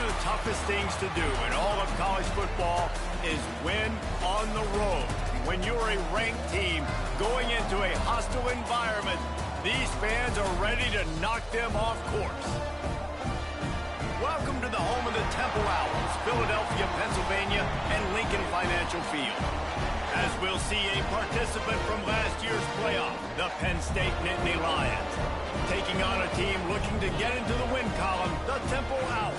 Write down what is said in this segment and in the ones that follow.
the toughest things to do in all of college football is win on the road. When you're a ranked team going into a hostile environment, these fans are ready to knock them off course. Welcome to the home of the Temple Owls, Philadelphia, Pennsylvania, and Lincoln Financial Field. As we'll see a participant from last year's playoff, the Penn State Nittany Lions, taking on a team looking to get into the win column, the Temple Owls.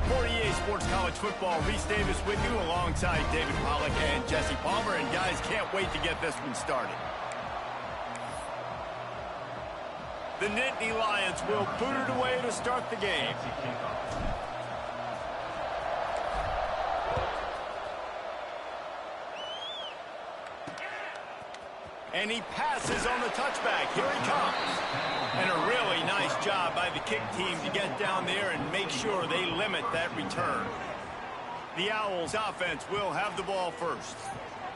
For EA Sports College Football, Reese Davis with you alongside David Pollack and Jesse Palmer. And guys, can't wait to get this one started. The Nittany Lions will boot it away to start the game. And he passes on the touchback. Here he comes. And a really nice job by the kick team to get down there and make sure they limit that return. The Owls offense will have the ball first.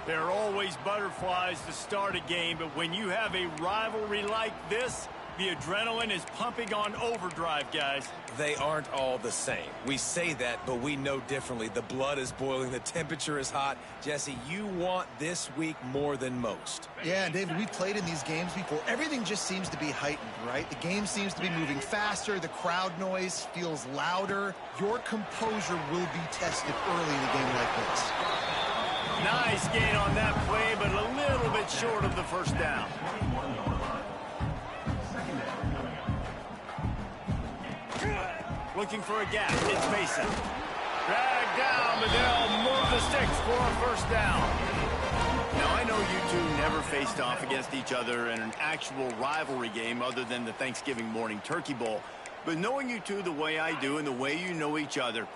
There are always butterflies to start a game, but when you have a rivalry like this, the adrenaline is pumping on overdrive, guys. They aren't all the same. We say that, but we know differently. The blood is boiling. The temperature is hot. Jesse, you want this week more than most. Yeah, and David, we've played in these games before. Everything just seems to be heightened, right? The game seems to be moving faster. The crowd noise feels louder. Your composure will be tested early in a game like this. Nice gain on that play, but a little bit short of the first down. Looking for a gap. It's Mason. Dragged down, but they'll move the sticks for a first down. Now, I know you two never faced off against each other in an actual rivalry game other than the Thanksgiving morning Turkey Bowl. But knowing you two the way I do and the way you know each other,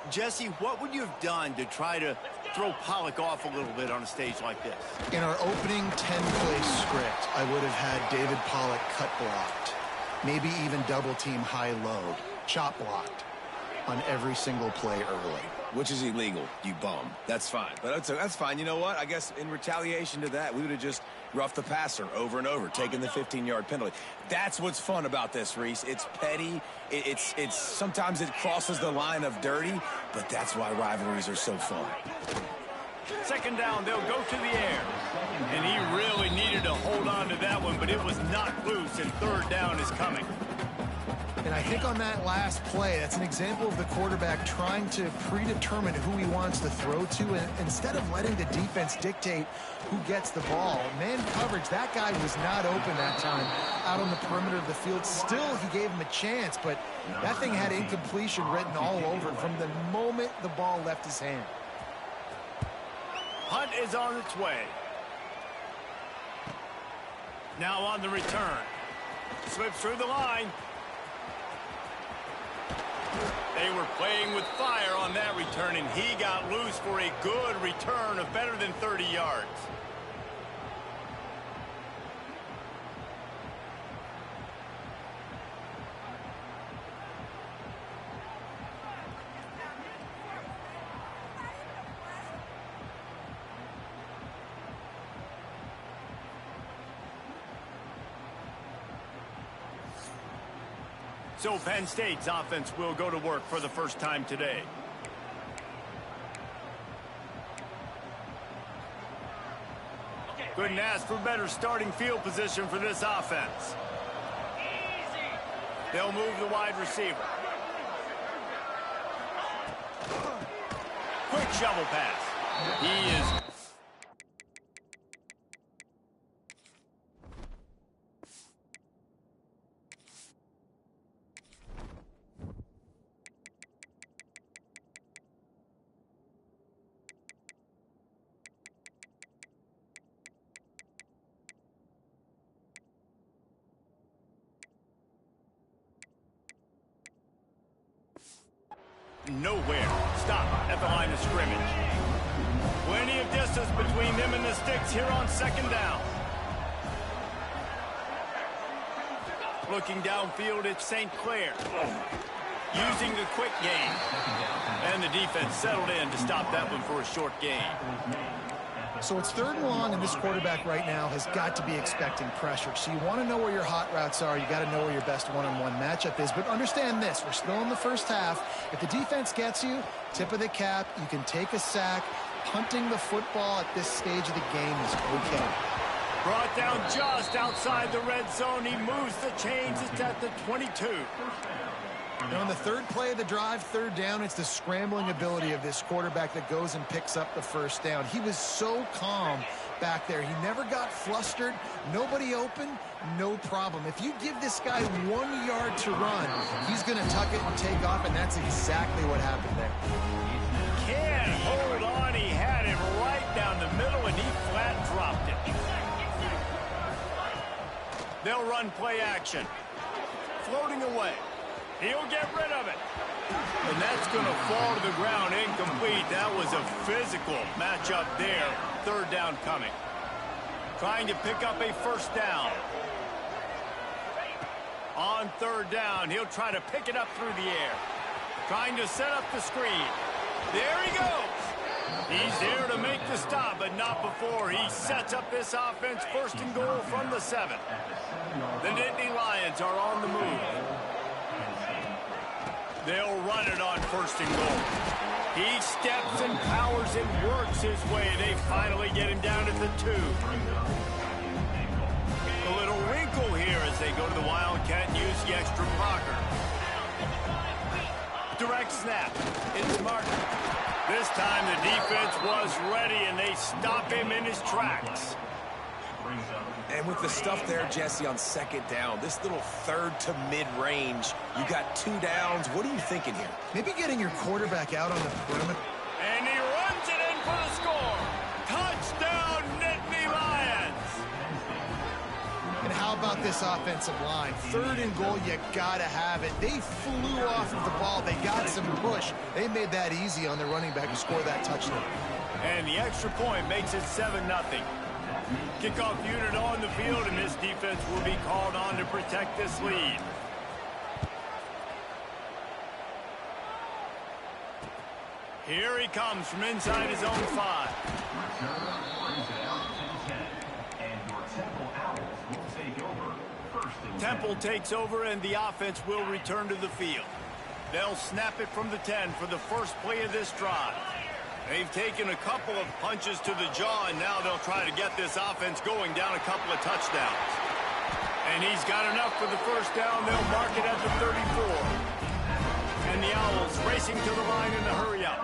Jesse, what would you have done to try to throw Pollack off a little bit on a stage like this? In our opening 10-play script, I would have had David Pollack cut blocked. Maybe even double-team high-low. Chop blocked on every single play early. Which is illegal, you bum. That's fine. But that's fine. You know what? I guess in retaliation to that, we would have just roughed the passer over and over, taking the 15-yard penalty. That's what's fun about this, Reese. It's petty. It's sometimes it crosses the line of dirty, but that's why rivalries are so fun. Second down, they'll go to the air. And he really needed to hold on to that one, but it was knocked loose, and third down is coming. And I think on that last play, that's an example of the quarterback trying to predetermine who he wants to throw to, and instead of letting the defense dictate who gets the ball. Man coverage, that guy was not open that time out on the perimeter of the field. Still, he gave him a chance, but that thing had incompletion written all over it from the moment the ball left his hand. Hunt is on its way. Now on the return. Slips through the line. They were playing with fire on that return, and he got loose for a good return of better than 30 yards. So Penn State's offense will go to work for the first time today. Couldn't ask for better starting field position for this offense. They'll move the wide receiver. Quick shovel pass. He is... nowhere. Stop at the line of scrimmage. Plenty of distance between them and the sticks here on second down. Looking downfield, it's St. Clair. Using the quick game. And the defense settled in to stop that one for a short gain. So it's 3rd and long, and this quarterback right now has got to be expecting pressure. So you want to know where your hot routes are. You got to know where your best one-on-one matchup is. But understand this, we're still in the first half. If the defense gets you, tip of the cap, you can take a sack. Punting the football at this stage of the game is okay. Brought down just outside the red zone. He moves the chains. It's at the 22. And on the 3rd play of the drive, 3rd down, it's the scrambling ability of this quarterback that goes and picks up the 1st down. He was so calm back there. He never got flustered. Nobody open, no problem. If you give this guy 1 yard to run, he's going to tuck it and take off, and that's exactly what happened there. Can't hold on. He had it right down the middle, and he flat dropped it. They'll run play action. Floating away. He'll get rid of it. And that's going to fall to the ground incomplete. That was a physical matchup there. 3rd down coming. Trying to pick up a 1st down. On 3rd down, he'll try to pick it up through the air. Trying to set up the screen. There he goes. He's there to make the stop, but not before he sets up this offense. 1st and goal from the 7. The Nittany Lions are on the move. They'll run it on 1st and goal. He steps and powers and works his way. They finally get him down at the 2. A little wrinkle here as they go to the Wildcat and use the extra blocker. Direct snap. It's marked. This time the defense was ready, and they stop him in his tracks. And with the stuff there, Jesse, on 2nd down, this little 3rd to mid-range, you got 2 downs. What are you thinking here? Maybe getting your quarterback out on the perimeter. And he runs it in for the score. Touchdown, Nittany Lions. And how about this offensive line? 3rd and goal, you got to have it. They flew off of the ball. They got some push. They made that easy on their running back to score that touchdown. And the extra point makes it 7-0. Kickoff unit on the field, and this defense will be called on to protect this lead. Here he comes from inside his own 5. Temple takes over, and the offense will return to the field. They'll snap it from the 10 for the 1st play of this drive. They've taken a couple of punches to the jaw, and now they'll try to get this offense going down a couple of touchdowns. And he's got enough for the 1st down. They'll mark it at the 34. And the Owls racing to the line in the hurry-up.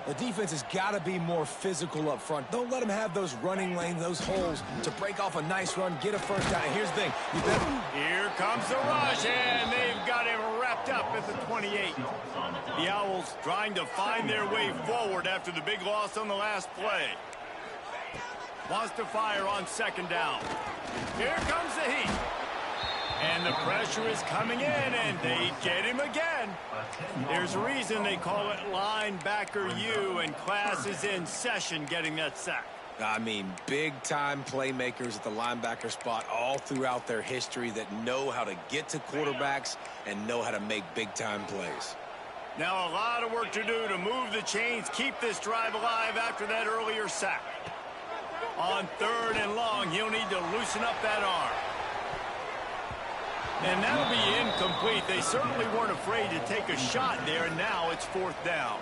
The defense has got to be more physical up front. Don't let them have those running lanes, those holes to break off a nice run, get a 1st down. And here's the thing. Here comes the rush, and they've got him wrapped up at the 28. The Owls trying to find their way forward after the big loss on the last play. Wants to fire on 2nd down. Here comes the heat. And the pressure is coming in, and they get him again. There's a reason they call it linebacker U, and class is in session getting that sack. I mean, big-time playmakers at the linebacker spot all throughout their history that know how to get to quarterbacks and know how to make big-time plays. Now a lot of work to do to move the chains, keep this drive alive after that earlier sack. On 3rd and long, he'll need to loosen up that arm. And that'll be incomplete. They certainly weren't afraid to take a shot there, and now it's 4th down.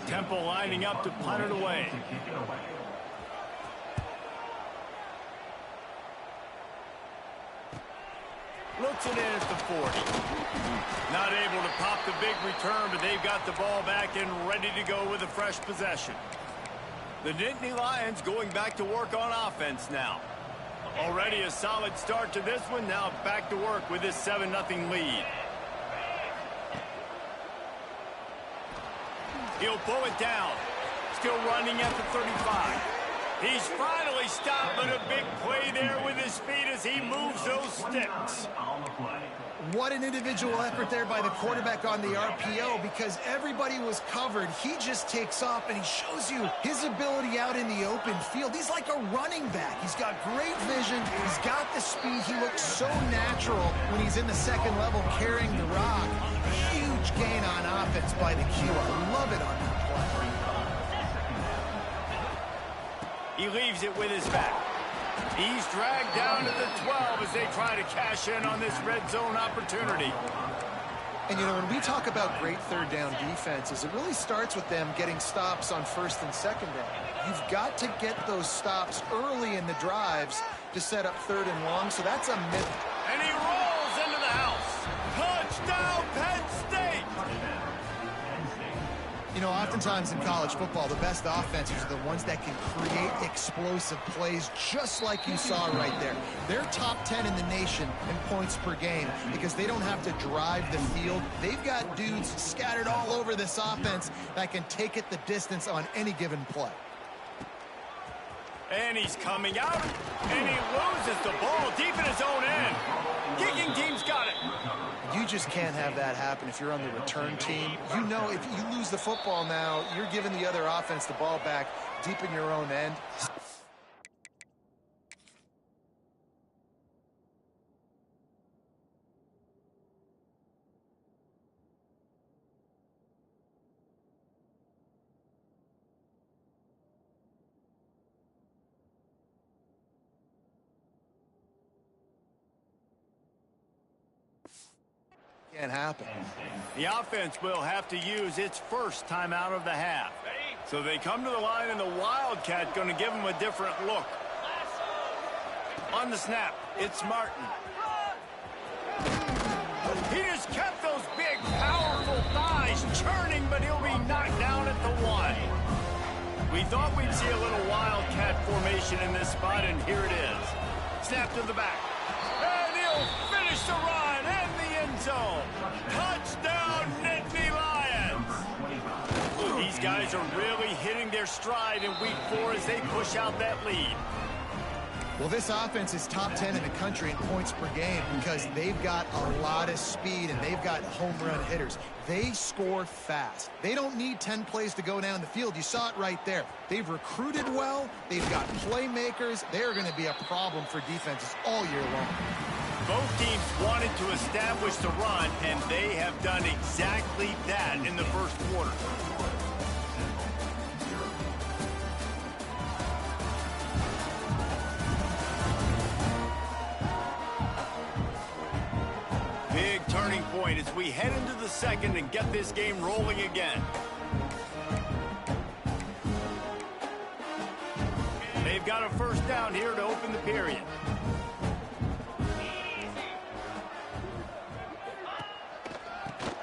Temple lining up to punt it away. Looks it in at the 40. Not able to pop the big return, but they've got the ball back and ready to go with a fresh possession. The Nittany Lions going back to work on offense now. Already a solid start to this one. Now back to work with this 7-0 lead. He'll pull it down. Still running at the 35. He's finally stopped, but a big play there with his feet as he moves those sticks. What an individual effort there by the quarterback on the RPO, because everybody was covered. He just takes off, and he shows you his ability out in the open field. He's like a running back. He's got great vision. He's got the speed. He looks so natural when he's in the 2nd level carrying the rock. Huge gain on offense by the Q. I love it on that play. He leaves it with his back. He's dragged down to the 12 as they try to cash in on this red zone opportunity. And, you know, when we talk about great third down defenses, it really starts with them getting stops on first and second down. You've got to get those stops early in the drives to set up third and long, so that's a myth. And he rolls into the house. Touchdown, Penn State! You know, oftentimes in college football, the best offenses are the ones that can create explosive plays just like you saw right there. They're top 10 in the nation in points per game because they don't have to drive the field. They've got dudes scattered all over this offense that can take it the distance on any given play. And he's coming out, and he loses the ball deep in his own end. Kicking team's got it. You just can't have that happen if you're on the return team. You know, if you lose the football now, you're giving the other offense the ball back deep in your own end. Can't happen. The offense will have to use its first timeout of the half. So they come to the line, and the Wildcat going to give them a different look. On the snap, it's Martin. He just kept those big, powerful thighs churning, but he'll be knocked down at the 1. We thought we'd see a little Wildcat formation in this spot, and here it is. Snap to the back. And he'll finish the run and the end zone. Touchdown, Nittany Lions. These guys are really hitting their stride in week 4 as they push out that lead. Well, this offense is top 10 in the country in points per game because they've got a lot of speed and they've got home run hitters. They score fast. They don't need 10 plays to go down the field. You saw it right there. They've recruited well. They've got playmakers. They're going to be a problem for defenses all year long. Both teams wanted to establish the run, and they have done exactly that in the first quarter. Big turning point as we head into the second and get this game rolling again. They've got a first down here to open the period.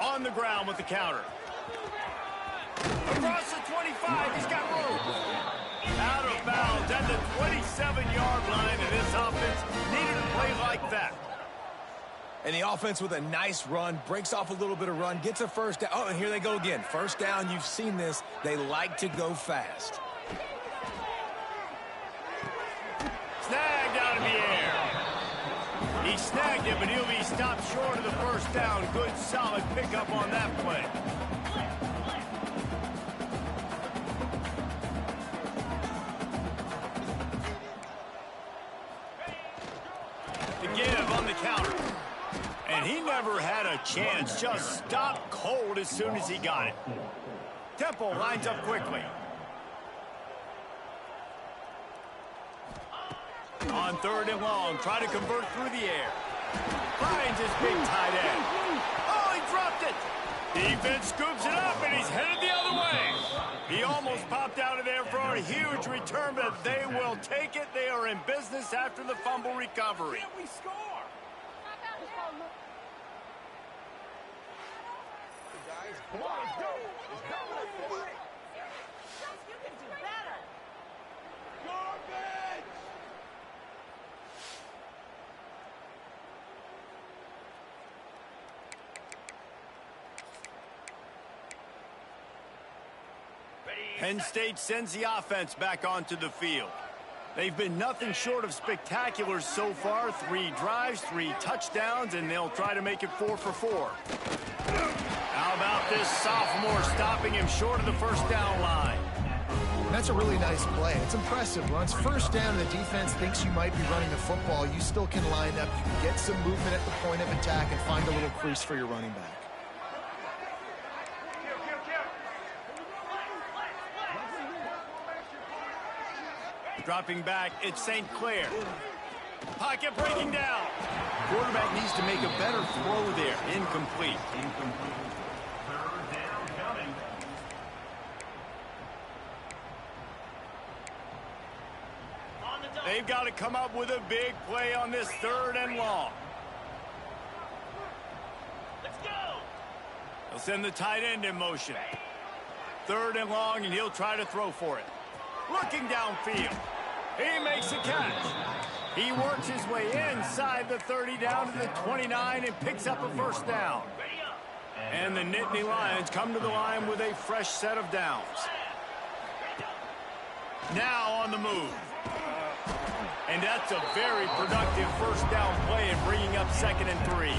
On the ground with the counter. Across the 25, he's got room. Out of bounds at the 27-yard line, and this offense needed a play like that. And the offense with a nice run, breaks off a little bit of run, gets a first down. Oh, and here they go again. First down, you've seen this. They like to go fast. Snagged out of the air. He snagged it, but he'll be stopped short of the first down. Good, solid pickup on that play. The give on the counter. And he never had a chance. Just stopped cold as soon as he got it. Temple lines up quickly. On third and long, try to convert through the air. Finds his big tight end. Oh, he dropped it. Defense scoops it up, and he's headed the other way. He almost popped out of there for a huge return, but they will take it. They are in business after the fumble recovery. We score. Come on, let's go. Let's go. You can do better. Garbage! Penn State sends the offense back onto the field. They've been nothing short of spectacular so far. 3 drives, 3 touchdowns, and they'll try to make it 4 for 4. How about this sophomore stopping him short of the first down line? That's a really nice play. It's impressive. Once first down and the defense thinks you might be running the football, you still can line up. You can get some movement at the point of attack and find a little crease for your running back. Dropping back, it's St. Clair. Pocket breaking down. Quarterback needs to make a better throw there. Incomplete. Third down coming. They've got to come up with a big play on this 3rd and long. Let's go. He'll send the tight end in motion. 3rd and long, and he'll try to throw for it. Looking downfield. He makes a catch. He works his way inside the 30 down to the 29 and picks up a 1st down. And the Nittany Lions come to the line with a fresh set of downs. Now on the move. And that's a very productive 1st down play and bringing up 2nd and 3.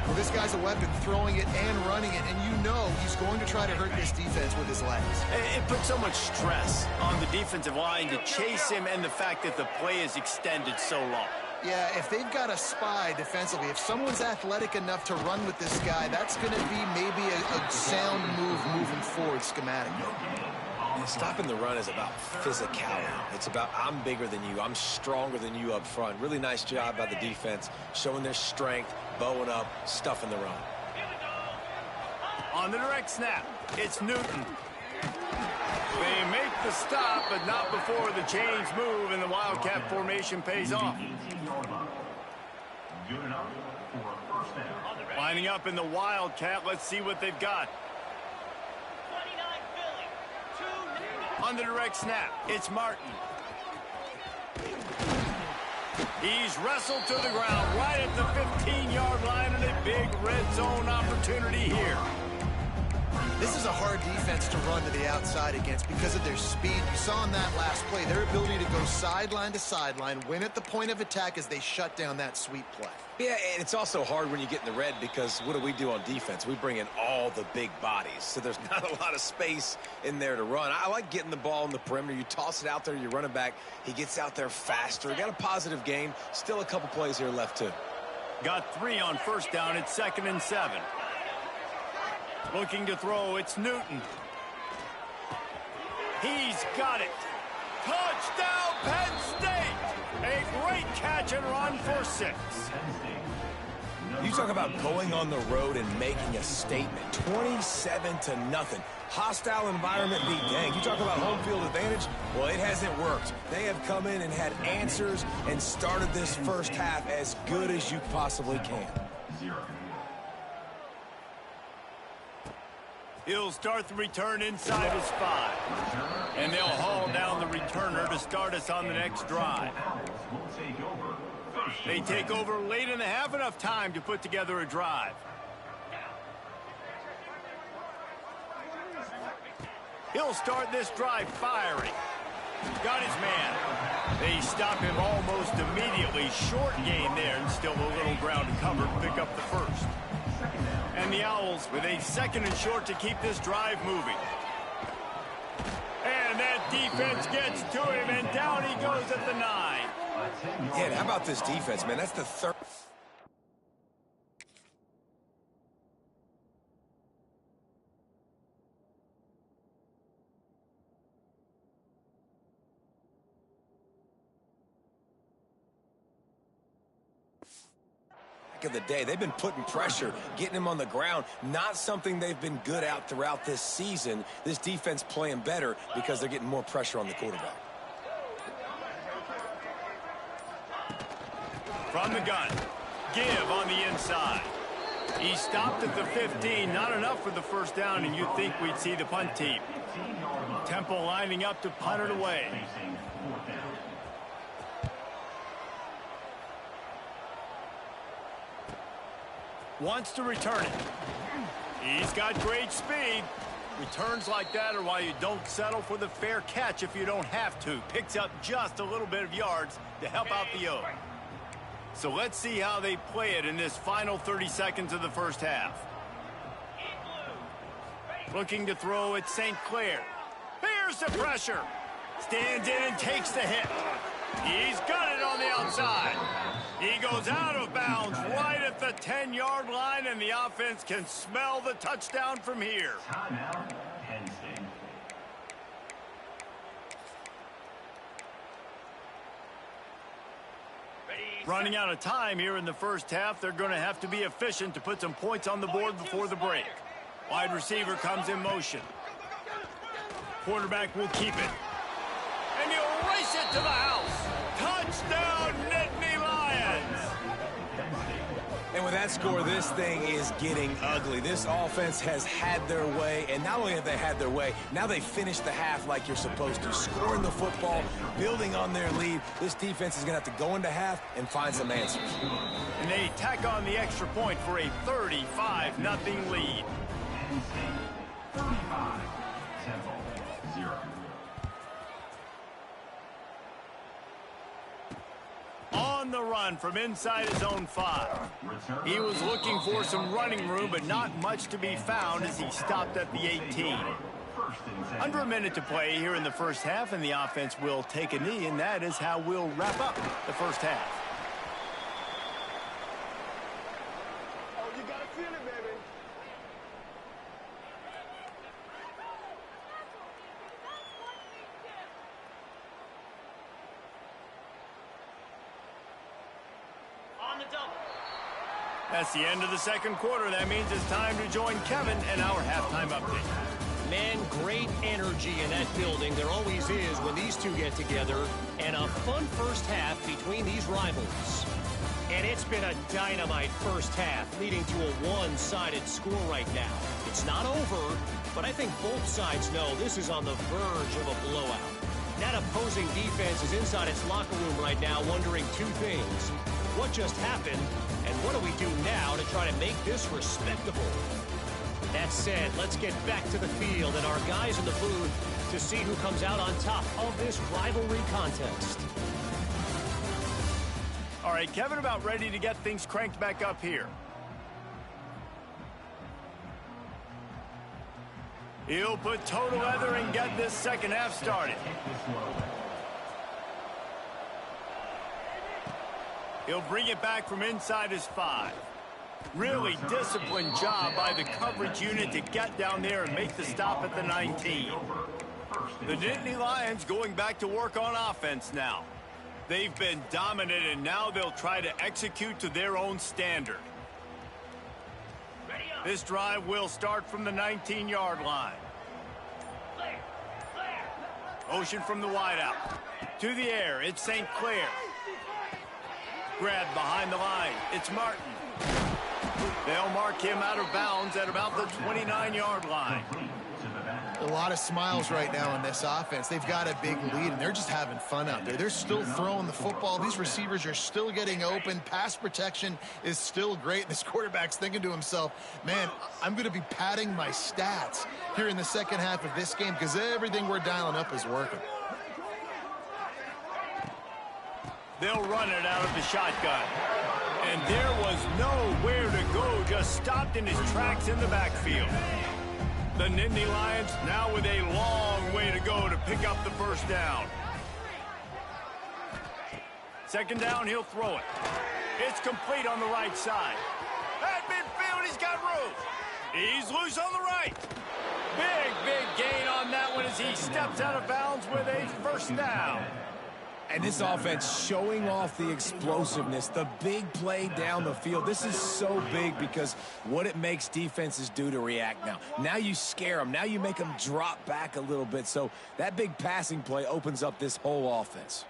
Well, this guy's a weapon, throwing it and running it, and you know he's going to try to hurt this defense with his legs. It puts so much stress on the defensive line to chase him, and the fact that the play is extended so long. Yeah, if they've got a spy defensively, if someone's athletic enough to run with this guy, that's going to be maybe a sound move moving forward schematic. Stopping the run is about physicality. It's about I'm bigger than you. I'm stronger than you up front. Really nice job by the defense, showing their strength, bowing up, stuffing the run. On the direct snap, it's Newton. They make the stop, but not before the chains move and the Wildcat formation pays off. Good enough for a 1st down. Lining up in the Wildcat, let's see what they've got. On the direct snap, it's Martin. He's wrestled to the ground right at the 15-yard line, and a big red zone opportunity here. This is a hard defense to run to the outside against because of their speed. You saw in that last play, their ability to go sideline to sideline, win at the point of attack as they shut down that sweep play. Yeah, and it's also hard when you get in the red because what do on defense? We bring in all the big bodies, so there's not a lot of space in there to run. I like getting the ball in the perimeter. You toss it out there, your running back, he gets out there faster. He got a positive game. Still a couple plays here left, too. Got 3 on 1st down. It's 2nd and 7. Looking to throw, it's Newton. He's got it. Touchdown, Penn State! A great catch and run for 6. You talk about going on the road and making a statement. 27-0. Hostile environment be dang. You talk about home field advantage? Well, it hasn't worked. They have come in and had answers and started this 1st half as good as you possibly can. He'll start the return inside his 5. And they'll haul down the returner to start us on the next drive. They take over late in the half, enough time to put together a drive. He'll start this drive firing. Got his man. They stop him almost immediately. Short gain there, and still a little ground to cover to pick up the 1st. And the Owls with a 2nd and short to keep this drive moving. And that defense gets to him, and down he goes at the 9. Yeah, and how about this defense, man? That's the 3rd. Of the day. They've been putting pressure, getting him on the ground, not something they've been good at throughout this season. This defense playing better because they're getting more pressure on the quarterback. From the gun, give on the inside. He stopped at the 15, not enough for the 1st down, and you'd think we'd see the punt team. Temple lining up to punt it away. Wants to return it. He's got great speed. Returns like that are why you don't settle for the fair catch if you don't have to. Picks up just a little bit of yards to help out the O. So let's see how they play it in this final 30 seconds of the 1st half. Looking to throw at St. Clair. Here's the pressure. Stands in and takes the hit. He's got it on the outside. He goes out of bounds right at the 10-yard line, and the offense can smell the touchdown from here. Timeout, Penn State. Running out of time here in the first half, they're going to have to be efficient to put some points on the board before the break. Wide receiver comes in motion. Quarterback will keep it. And he'll race it to the house. Touchdown, Nittany Lions! And with that score, this thing is getting ugly. This offense has had their way, and not only have they had their way, now they finished the half like you're supposed to, scoring the football, building on their lead. This defense is going to have to go into half and find some answers. And they tack on the extra point for a 35-0 lead. 35. Temple 0. On the run from inside his own 5. He was looking for some running room, but not much to be found as he stopped at the 18. Under a minute to play here in the first half, and the offense will take a knee, and that is how we'll wrap up the first half. Oh, you gotta feel it, baby. On the double. That's the end of the second quarter. That means it's time to join Kevin and our halftime update. Man, great energy in that building. There always is when these two get together. And a fun first half between these rivals. And it's been a dynamite first half, leading to a one-sided score right now. It's not over, but I think both sides know this is on the verge of a blowout. That opposing defense is inside its locker room right now wondering two things. What just happened, and what do we do now to try to make this respectable? That said, let's get back to the field and our guys in the booth to see who comes out on top of this rivalry contest. All right, Kevin, about ready to get things cranked back up here. He'll put toe to leather and get this second half started. He'll bring it back from inside his 5. Really disciplined job by the coverage unit to get down there and make the stop at the 19. The Nittany Lions going back to work on offense now. They've been dominant, and now they'll try to execute to their own standard. This drive will start from the 19-yard line. Motion from the wideout. To the air, it's St. Clair. Grabbed behind the line, it's Martin. They'll mark him out of bounds at about the 29-yard line. A lot of smiles right now in this offense. They've got a big lead, and they're just having fun out there. They're still throwing the football. These receivers are still getting open. Pass protection is still great. This quarterback's thinking to himself, man, I'm going to be padding my stats here in the second half of this game because everything we're dialing up is working. They'll run it out of the shotgun. And there was nowhere to go, just stopped in his tracks in the backfield. The Nittany Lions now with a long way to go to pick up the first down. Second down, he'll throw it. It's complete on the right side. At midfield, he's got room. He's loose on the right. Big gain on that one as he steps out of bounds with a first down. And this offense showing off the explosiveness, the big play down the field. This is so big because what it makes defenses do to react now. Now you scare them. Now you make them drop back a little bit. So that big passing play opens up this whole offense.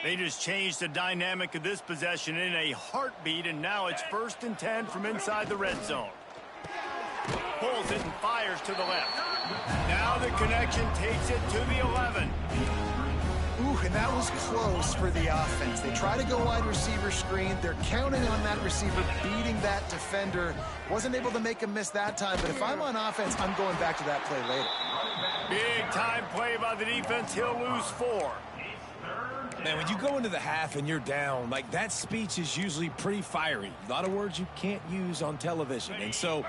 They just changed the dynamic of this possession in a heartbeat, and now it's 1st and 10 from inside the red zone. Pulls it and fires to the left. Now the connection takes it to the 11. Ooh, and that was close for the offense. They try to go wide receiver screen. They're counting on that receiver beating that defender. Wasn't able to make him miss that time, but if I'm on offense, I'm going back to that play later. Big time play by the defense. He'll lose 4. Man, when you go into the half and you're down, like that speech is usually pretty fiery. A lot of words you can't use on television. And so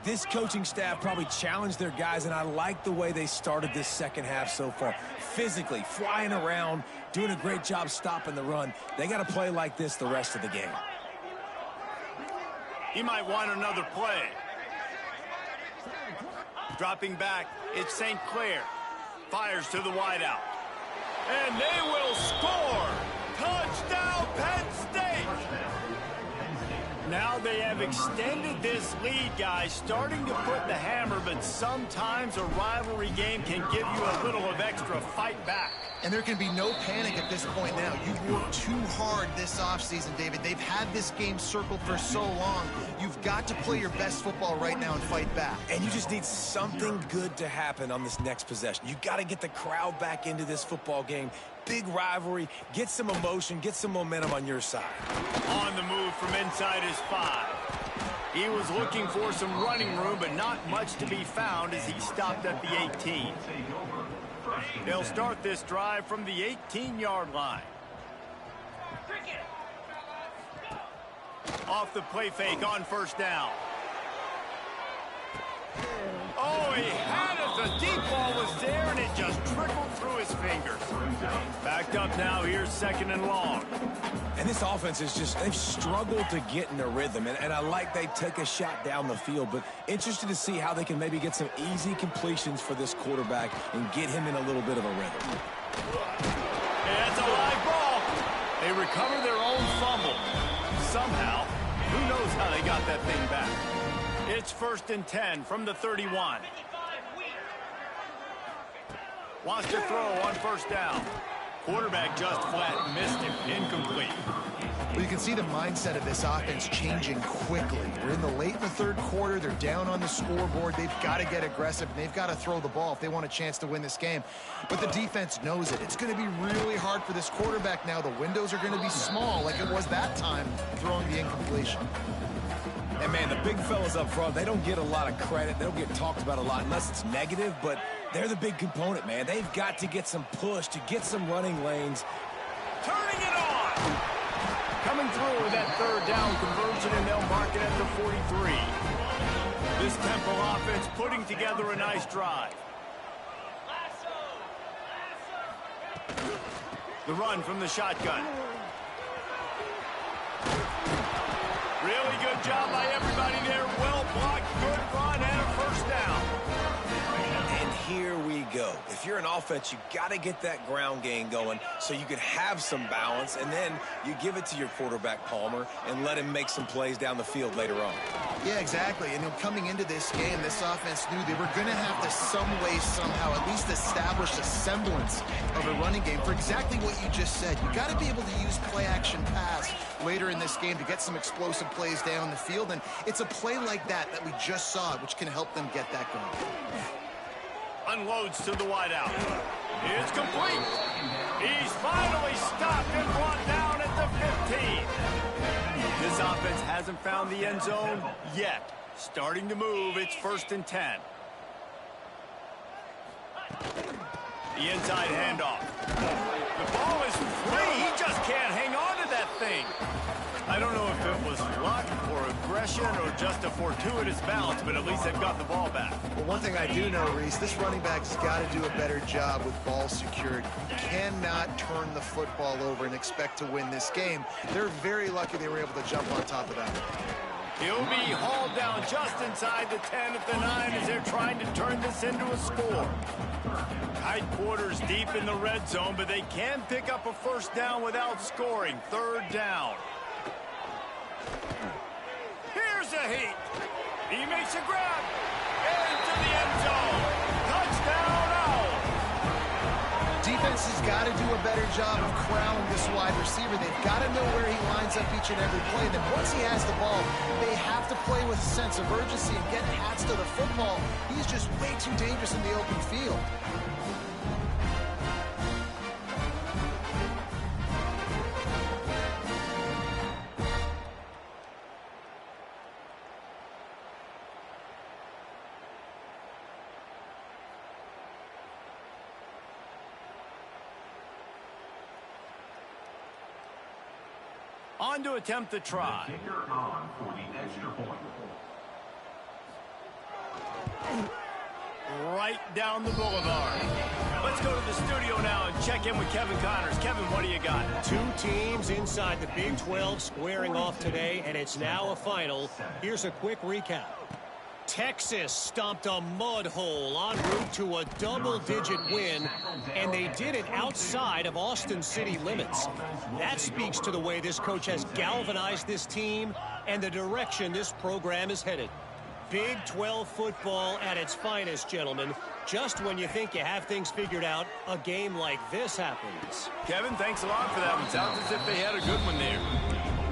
This coaching staff probably challenged their guys, and I like the way they started this second half so far. Physically, flying around, doing a great job stopping the run. They got to play like this the rest of the game. He might want another play. Dropping back, it's St. Clair. Fires to the wideout. And they will score! Touchdown, Penn State! Now they have extended this lead, guys, starting to put the hammer, but sometimes a rivalry game can give you a little of extra fight back. And there can be no panic at this point now. You've worked too hard this offseason, David. They've had this game circled for so long. You've got to play your best football right now and fight back. And you just need something good to happen on this next possession. You got to get the crowd back into this football game. Big rivalry. Get some emotion. Get some momentum on your side. On the move from inside his 5. He was looking for some running room, but not much to be found as he stopped at the 18. They'll start this drive from the 18-yard line. Off the play fake on first down. Oh, he had it. The deep ball was there, and it just trickled through his fingers. Backed up now. Here's second and long. And this offense is just, they've struggled to get in a rhythm. And I like they take a shot down the field, but interested to see how they can maybe get some easy completions for this quarterback and get him in a little bit of a rhythm. Yeah, it's a live ball. They recover their own fumble. Somehow, who knows how they got that thing back. It's 1st and 10 from the 31. Wants to throw on first down. Quarterback just flat missed him. Incomplete. Well, you can see the mindset of this offense changing quickly. We're in the late in the third quarter. They're down on the scoreboard. They've got to get aggressive, and they've got to throw the ball if they want a chance to win this game. But the defense knows it. It's going to be really hard for this quarterback now. The windows are going to be small like it was that time throwing the incompletion. And, man, the big fellas up front, they don't get a lot of credit. They don't get talked about a lot unless it's negative, but they're the big component, man. They've got to get some push, to get some running lanes. Turning it on! Coming through with that third down conversion, and they'll mark it at the 43. This Temple offense putting together a nice drive. The run from the shotgun. Really good job by everybody there. Well blocked, good run, and a first down. And here we go. If you're an offense, you got to get that ground game going so you can have some balance, and then you give it to your quarterback, Palmer, and let him make some plays down the field later on. Yeah, exactly. And coming into this game, this offense knew they were going to have to some way, somehow, at least establish a semblance of a running game for exactly what you just said. You got to be able to use play-action pass later in this game to get some explosive plays down the field, and it's a play like that we just saw, which can help them get that going. Unloads to the wideout. It's complete. He's finally stopped and brought down at the 15. This offense hasn't found the end zone yet. Starting to move. It's 1st and 10. The inside handoff. The ball is free. He just can't hang on to that thing. I don't know if it was luck or aggression or just a fortuitous bounce, but at least they've got the ball back. Well, one thing I do know, Reese, this running back's got to do a better job with ball security. Cannot turn the football over and expect to win this game. They're very lucky they were able to jump on top of that. He'll be hauled down just inside the 10 at the 9 as they're trying to turn this into a score. Tight quarters deep in the red zone, but they can pick up a first down without scoring. 3rd down. Here's a heat. He makes a grab. Into the end zone. Touchdown, Owl. Defense has got to do a better job of corralling this wide receiver. They've got to know where he lines up each and every play. And then once he has the ball, they have to play with a sense of urgency and get hats to the football. He's just way too dangerous in the open field. On to attempt the try. Kicker on for the extra point. Right down the boulevard. Let's go to the studio now and check in with Kevin Connors. Kevin, what do you got? Two teams inside the Big 12 squaring off today, and it's now a final. Here's a quick recap. Texas stomped a mud hole en route to a double-digit win, and they did it outside of Austin city limits. That speaks to the way this coach has galvanized this team and the direction this program is headed. Big 12 football at its finest, gentlemen. Just when you think you have things figured out, a game like this happens. Kevin, thanks a lot for that one. Sounds as if they had a good one there.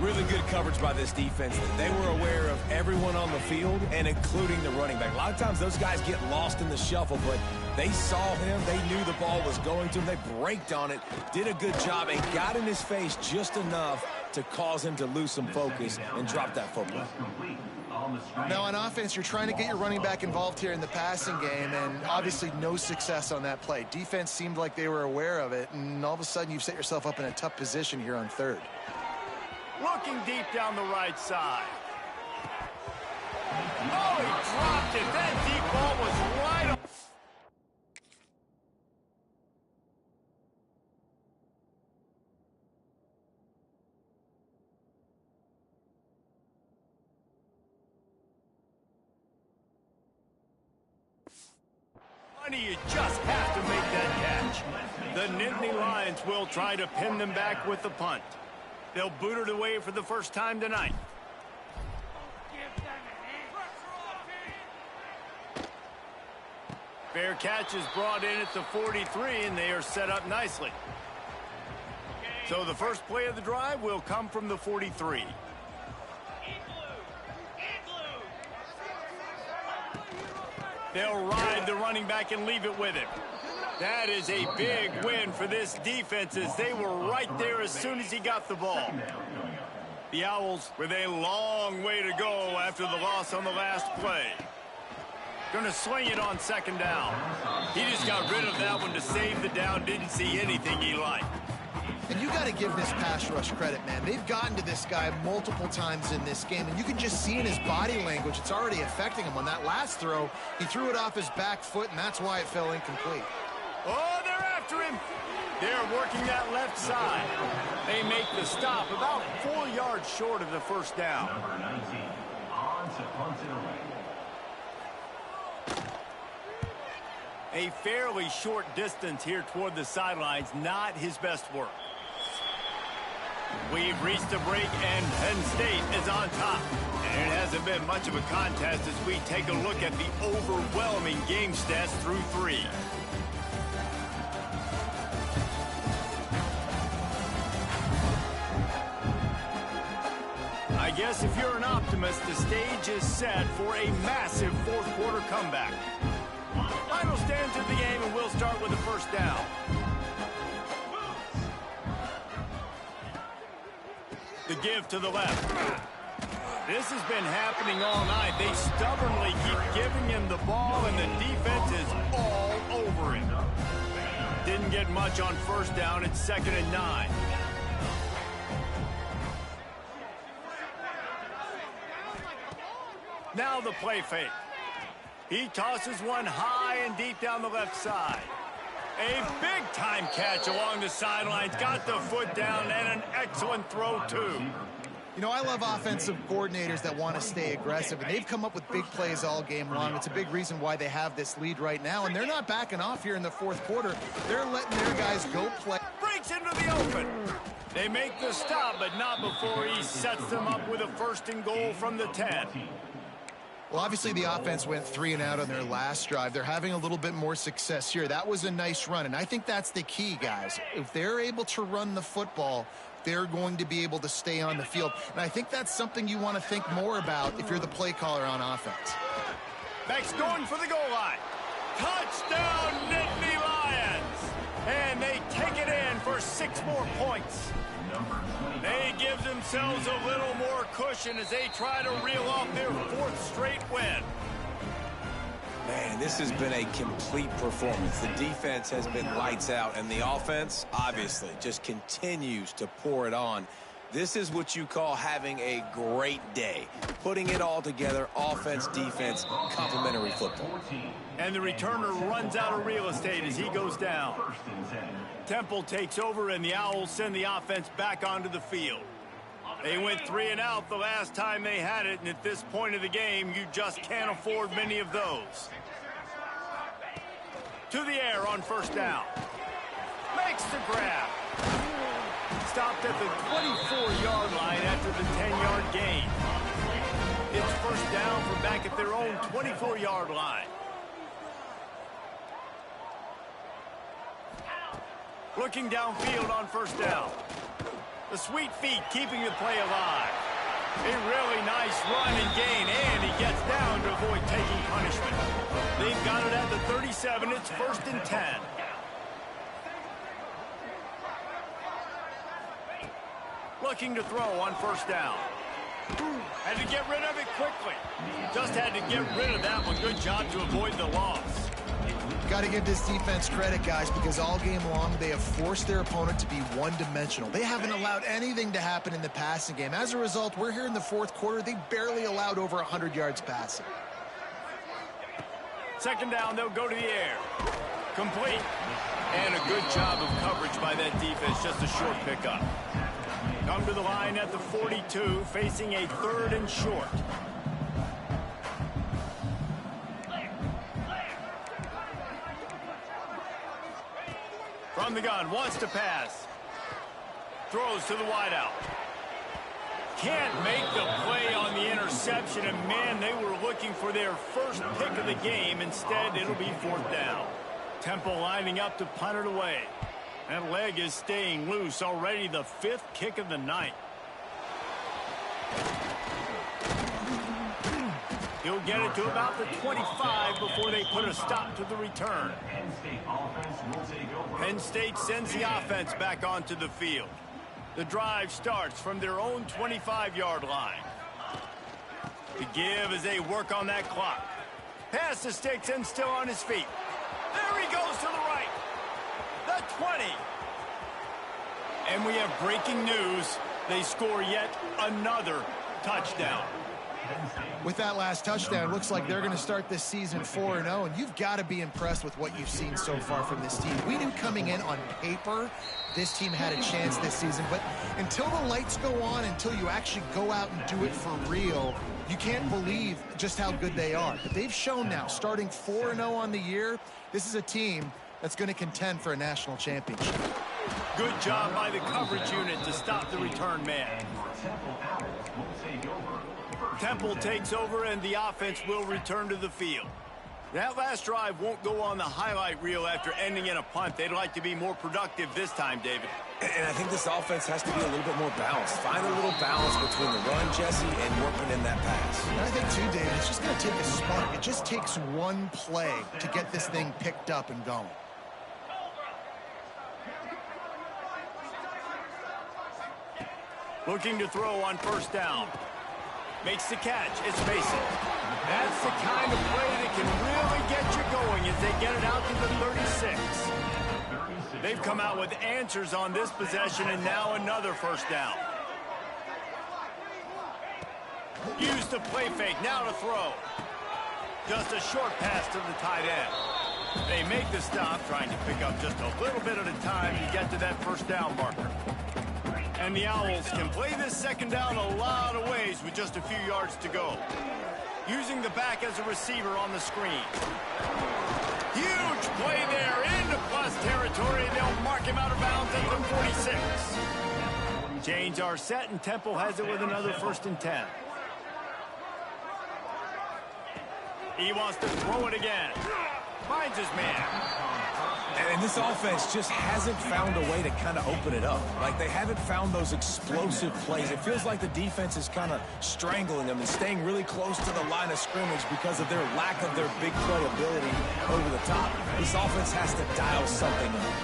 Really good coverage by this defense. They were aware of everyone on the field, and including the running back. A lot of times those guys get lost in the shuffle, but they saw him. They knew the ball was going to him. They braked on it, did a good job, and got in his face just enough to cause him to lose some focus and drop that football. Now on offense, you're trying to get your running back involved here in the passing game, and obviously no success on that play. Defense seemed like they were aware of it, and all of a sudden you've set yourself up in a tough position here on third. Looking deep down the right side. Oh, he dropped it. That deep ball was right on. You just have to make that catch. The Nittany Lions will try to pin them back with the punt. They'll boot it away for the first time tonight. Fair catch is brought in at the 43, and they are set up nicely. So the first play of the drive will come from the 43. They'll ride the running back and leave it with him. That is a big win for this defense, as they were right there as soon as he got the ball. The Owls with a long way to go after the loss on the last play. Going to swing it on second down. He just got rid of that one to save the down. Didn't see anything he liked. And you got to give this pass rush credit, man. They've gotten to this guy multiple times in this game, and you can just see in his body language it's already affecting him. On that last throw, he threw it off his back foot, and that's why it fell incomplete. Oh, they're after him. They're working that left side. They make the stop about 4 yards short of the first down. Number 19, on to punt it away. A fairly short distance here toward the sidelines, not his best work. We've reached a break, and Penn State is on top. And it hasn't been much of a contest as we take a look at the overwhelming game stats through 3. I guess if you're an optimist, the stage is set for a massive fourth-quarter comeback. Final stands of the game, and we'll start with the first down. The give to the left. This has been happening all night. They stubbornly keep giving him the ball, and the defense is all over him. Didn't get much on first down. It's 2nd and 9. Now the play fake. He tosses one high and deep down the left side. A big-time catch along the sidelines. Got the foot down, and an excellent throw, too. You know, I love offensive coordinators that want to stay aggressive, and they've come up with big plays all game long. It's a big reason why they have this lead right now, and they're not backing off here in the fourth quarter. They're letting their guys go play. Breaks into the open. They make the stop, but not before he sets them up with a 1st and goal from the 10. Well, obviously the offense went 3 and out on their last drive. They're having a little bit more success here. That was a nice run, and I think that's the key, guys. If they're able to run the football, they're going to be able to stay on the field. And I think that's something you want to think more about if you're the play caller on offense. Beck's going for the goal line. Touchdown, Nittany Lions! And they take it in for 6 more points. They give themselves a little more cushion as they try to reel off their 4th straight win. Man, this has been a complete performance. The defense has been lights out, and the offense, obviously, just continues to pour it on. This is what you call having a great day. Putting it all together, offense, defense, complementary football. And the returner runs out of real estate as he goes down. Temple takes over, and the Owls send the offense back onto the field. They went 3 and out the last time they had it, and at this point of the game, you just can't afford many of those. To the air on first down. Makes the grab. Stopped at the 24-yard line after the 10-yard gain. It's first down from back at their own 24-yard line. Looking downfield on first down. The sweet feet keeping the play alive. A really nice run and gain, and he gets down to avoid taking punishment. They've got it at the 37. It's 1st and 10. Looking to throw on first down. Had to get rid of it quickly. Just had to get rid of that one. Good job to avoid the loss. Got to give this defense credit, guys, because all game long they have forced their opponent to be one-dimensional. They haven't allowed anything to happen in the passing game. As a result, we're here in the fourth quarter. They barely allowed over 100 yards passing. Second down, they'll go to the air. Complete. And a good job of coverage by that defense. Just a short pickup. Come to the line at the 42, facing a 3rd and short. From the gun, wants to pass. Throws to the wideout. Can't make the play on the interception, and man, they were looking for their first pick of the game. Instead, it'll be 4th down. Temple lining up to punt it away. That leg is staying loose. Already the 5th kick of the night. He'll get it to about the 25 before they put a stop to the return. Penn State sends the offense back onto the field. The drive starts from their own 25-yard line. To give as they work on that clock. Pass to Sticks and still on his feet. There he goes to the right. The 20. And we have breaking news. They score yet another touchdown. With that last touchdown, it looks like they're going to start this season 4-0, and you've got to be impressed with what you've seen so far from this team. We knew coming in on paper this team had a chance this season, but until the lights go on, until you actually go out and do it for real, you can't believe just how good they are. But they've shown now, starting 4-0 on the year, this is a team that's going to contend for a national championship. Good job by the coverage unit to stop the return man. Temple takes over, and the offense will return to the field. That last drive won't go on the highlight reel after ending in a punt. They'd like to be more productive this time, David. And I think this offense has to be a little bit more balanced. Find a little balance between the run, Jesse, and working in that pass. And I think, too, David, it's just going to take a spark. It just takes one play to get this thing picked up and going. Looking to throw on first down. Makes the catch. It's Mason. That's the kind of play that can really get you going as they get it out to the 36. They've come out with answers on this possession, and now another first down. Use the play fake. Now to throw. Just a short pass to the tight end. They make the stop, trying to pick up just a little bit at a time to get to that first down marker. And the Owls can play this second down a lot of ways with just a few yards to go. Using the back as a receiver on the screen. Huge play there into plus territory, and they'll mark him out of bounds at the 46. Chains are set, and Temple has it with another 1st and 10. He wants to throw it again. Finds his man. And this offense just hasn't found a way to kind of open it up. Like, they haven't found those explosive plays. It feels like the defense is kind of strangling them and staying really close to the line of scrimmage because of their lack of their big play ability over the top. This offense has to dial something up.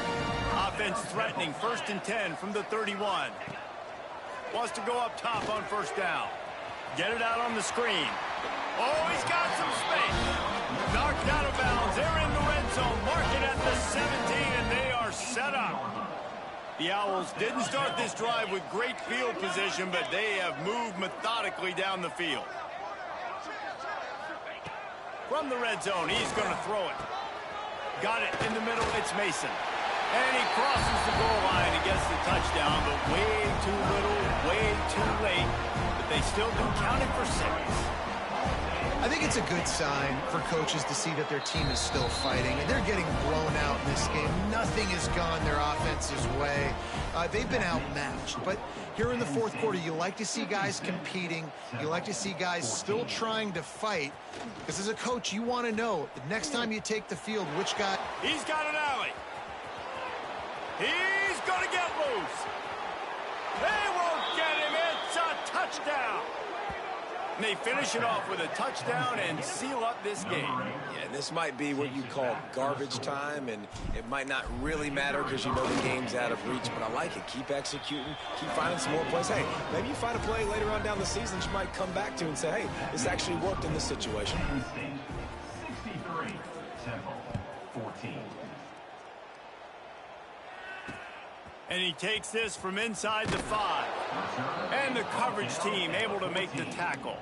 Offense threatening, 1st and 10 from the 31. Wants to go up top on first down. Get it out on the screen. Oh, he's got some space. Knocked out of bounds. They're in the red zone. Mark it at the 17, and they are set up. The Owls didn't start this drive with great field position, but they have moved methodically down the field. From the red zone, he's going to throw it. Got it in the middle, it's Mason. And he crosses the goal line and gets the touchdown, but way too little, way too late. But they still do count it for 6. I think it's a good sign for coaches to see that their team is still fighting, and they're getting blown out in this game. Nothing has gone their offense's way. They've been outmatched, but here in the fourth quarter, you like to see guys competing. You like to see guys still trying to fight, because as a coach, you want to know the next time you take the field, which guy... He's got an alley. He's going to get loose. They won't get him. It's a touchdown. And they finish it off with a touchdown and seal up this game. Yeah, this might be what you call garbage time, and it might not really matter because you know the game's out of reach, but I like it. Keep executing, keep finding some more plays. Hey, maybe you find a play later on down the season that you might come back to and say, hey, this actually worked in this situation. 63, Temple, 14. And he takes this from inside the 5. And the coverage team able to make the tackle.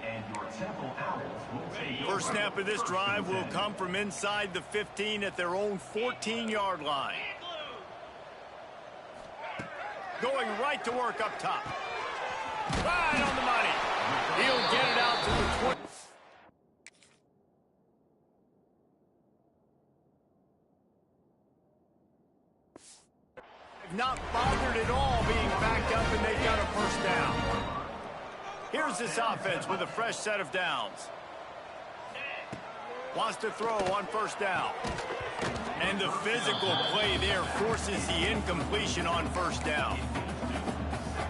First snap of this drive will come from inside the 15 at their own 14-yard line. Going right to work up top. Right on the money. He'll get it out to the 20. Not bothered at all being backed up, and they've got a first down. Here's this offense with a fresh set of downs. Wants to throw on first down. And the physical play there forces the incompletion on first down.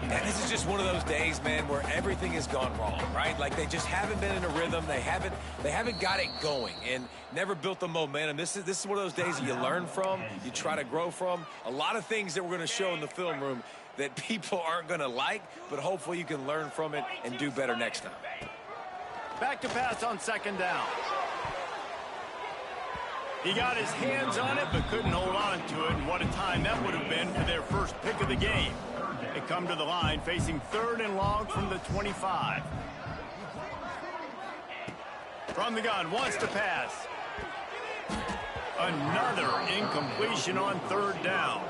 And this is just one of those days, man, where everything has gone wrong, right? Like they just haven't been in a rhythm. They haven't got it going and never built the momentum. This is one of those days that you learn from, you try to grow from. A lot of things that we're going to show in the film room that people aren't going to like, but hopefully you can learn from it and do better next time. Back to pass on second down. He got his hands on it, but couldn't hold on to it. And what a time that would have been for their first pick of the game. They come to the line facing 3rd and long from the 25. From the gun, wants to pass. Another incompletion on 3rd down.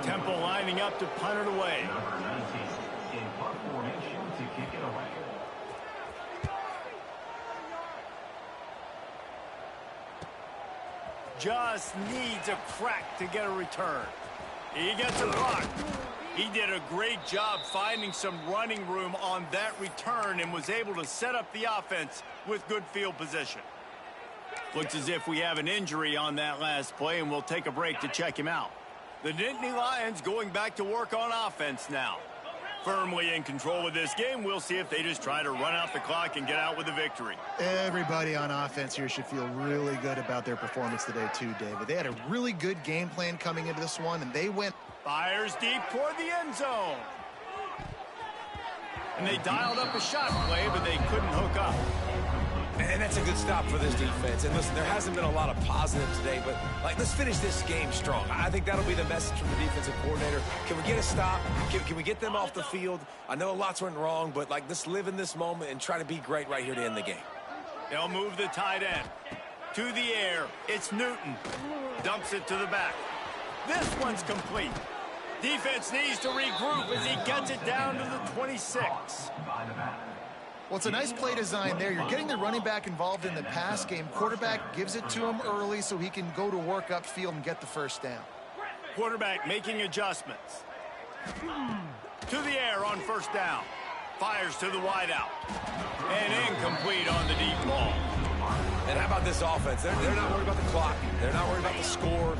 Temple lining up to punt it away. Number 19 in punt formation to kick it away. Just needs a crack to get a return. He gets a block. He did a great job finding some running room on that return and was able to set up the offense with good field position. Looks as if we have an injury on that last play, and we'll take a break to check him out. The Nittany Lions going back to work on offense now. Firmly in control of this game. We'll see if they just try to run out the clock and get out with a victory. Everybody on offense here should feel really good about their performance today too, David. They had a really good game plan coming into this one, and they went... Fires deep toward the end zone. And they dialed up a shot play, but they couldn't hook up. And that's a good stop for this defense. And listen, there hasn't been a lot of positive today, but let's finish this game strong. I think that'll be the message from the defensive coordinator. Can we get a stop? Can we get them off the field? I know lots went wrong, but let's live in this moment and try to be great right here to end the game. They'll move the tight end to the air. It's Newton. Dumps it to the back. This one's complete. Defense needs to regroup as he gets it down to the 26. Well, it's a nice play design there. You're getting the running back involved in the pass game. Quarterback gives it to him early so he can go to work upfield and get the first down. Quarterback making adjustments. To the air on first down. Fires to the wideout. And incomplete on the deep ball. And how about this offense? They're not worried about the clock. They're not worried about the score.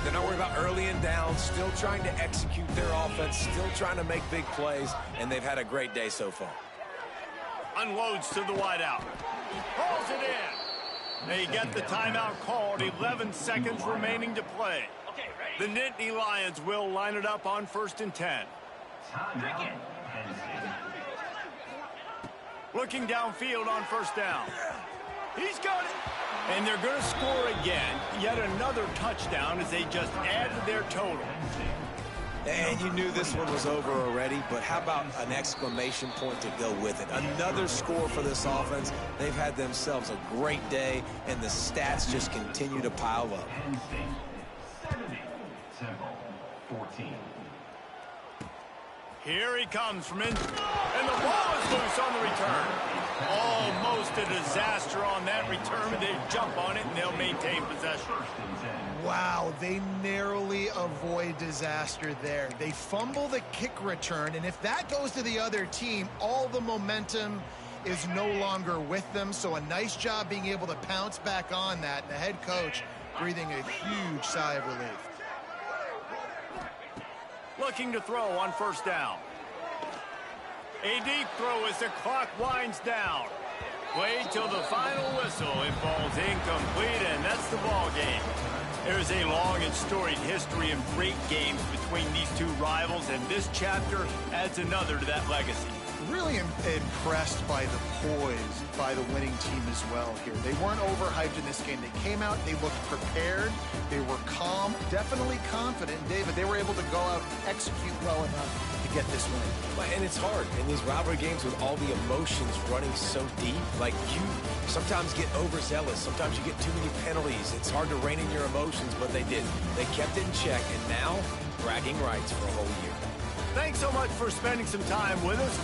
They're not worried about early and down. Still trying to execute their offense. Still trying to make big plays. And they've had a great day so far. Unloads to the wideout. Hauls it in. They get the timeout called. 11 seconds remaining to play. The Nittany Lions will line it up on 1st and 10. Looking downfield on first down. He's got it. And they're going to score again. Yet another touchdown as they just add to their total. And you knew this one was over already, but how about an exclamation point to go with it? Another score for this offense. They've had themselves a great day, and the stats just continue to pile up. Penn State 70, Temple 14. Here he comes from in, and the ball is loose on the return. Almost a disaster on that return, but they jump on it and they'll maintain possession. Wow, they narrowly avoid disaster there. They fumble the kick return, and if that goes to the other team, all the momentum is no longer with them. So a nice job being able to pounce back on that. The head coach breathing a huge sigh of relief. Looking to throw on first down. A deep throw as the clock winds down. Wait till the final whistle. It falls incomplete, and that's the ball game. There's a long and storied history of great games between these two rivals, and this chapter adds another to that legacy. Really impressed by the poise by the winning team as well here. They weren't overhyped in this game. They came out, they looked prepared, they were calm, definitely confident. David, they were able to go out and execute well enough to get this win. And it's hard in these rivalry games with all the emotions running so deep. Like, you sometimes get overzealous. Sometimes you get too many penalties. It's hard to rein in your emotions, but they did. They kept it in check, and now bragging rights for a whole year. Thanks so much for spending some time with us.